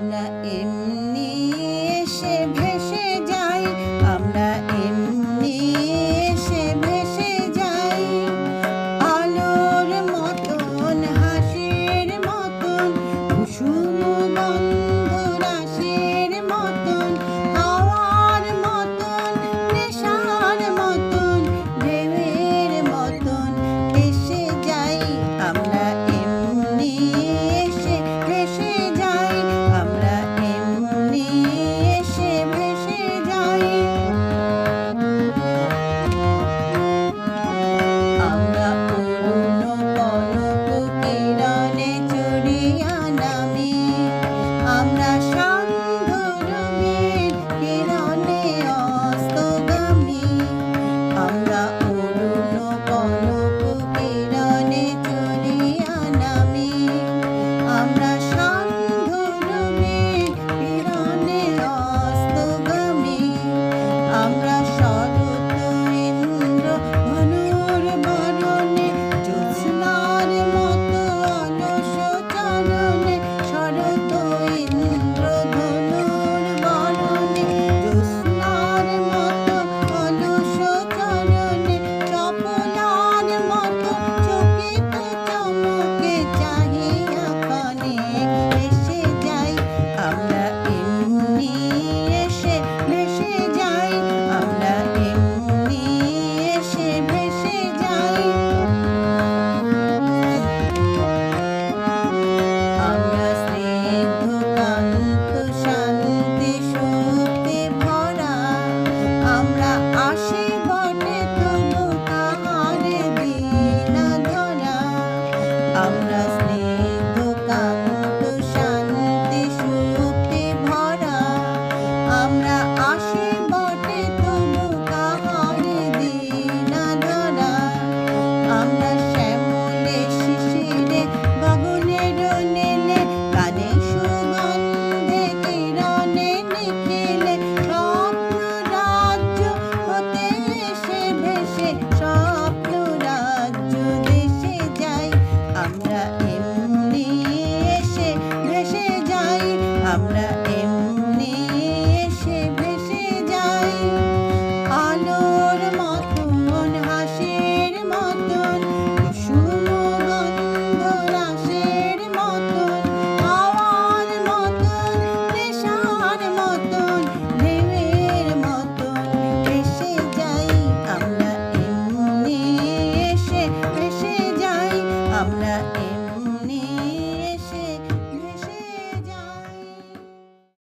আমরা এমনি এসে ভেসে যাই, আমরা এমনি এসে ভেসে যাই। আলোর মতন হাসির মতন কুসুম গন্ধ রাশের মতন হাওয়ার মতন নেশার মতন ঢেউয়ের মতন এসে যাই। আমরা এমনি এসে ভেসে যাই, আমরা এমনি এসে ভেসে যাই। আমরা পুরনো পলক কিরণে চড়িয়া নামি, আমরা সান্ধ্যরঙের কিরণে অস্তগামী। আমরা পুরনো পলক কিরণে চড়িয়া নামি, আমরা সান্ধ্যরঙের কিরণে অস্তগামী। আমরা শরৎ ইন্দ্র ধনুর বরণে জ্যোৎস্নার মতো অলস চরণে, শরৎ ইন্দ্র ধনুর বরণে জ্যোৎস্নার মতো অলস চরণে, চপলার মতো চকিত চমকে চাহিয়া ক্ষণে এসে যাই। আমরা এমনি এসে ভেসে যাই, আমরা এমনি এসে ভেসে যাই। আমরা স্নিগ্ধ কান্ত শান্তি শক্তি ভরা, আমরা আসি বটে তবু কাহারে দিনা ধরা। আমরা স্নিগ্ধ কান্ত শান্তি শক্তি ভরা, আমরা আসি বটে তবু কাহারে দিনা ধরা। আমরা শ্যামলে শিশিরে গগনের নীলে কানে সুগন্ধে কিরণে নিখিলে, স্বপ্ন রাজ্য হতে এসে ভেসে স্বপ্ন রাজ্য দেশে যাই। আমরা এমনি এসে ভেসে যাই, আমরা এমনি এসে ভেসে যাই। আলোর মতন হাসির মতন কুসুম গন্ধ রাশের মতন হাওয়ার মতন নেশার মতন ঢেউয়ের মতন এসে যাই। আমরা এমনি এসে ভেসে যাই, আমরা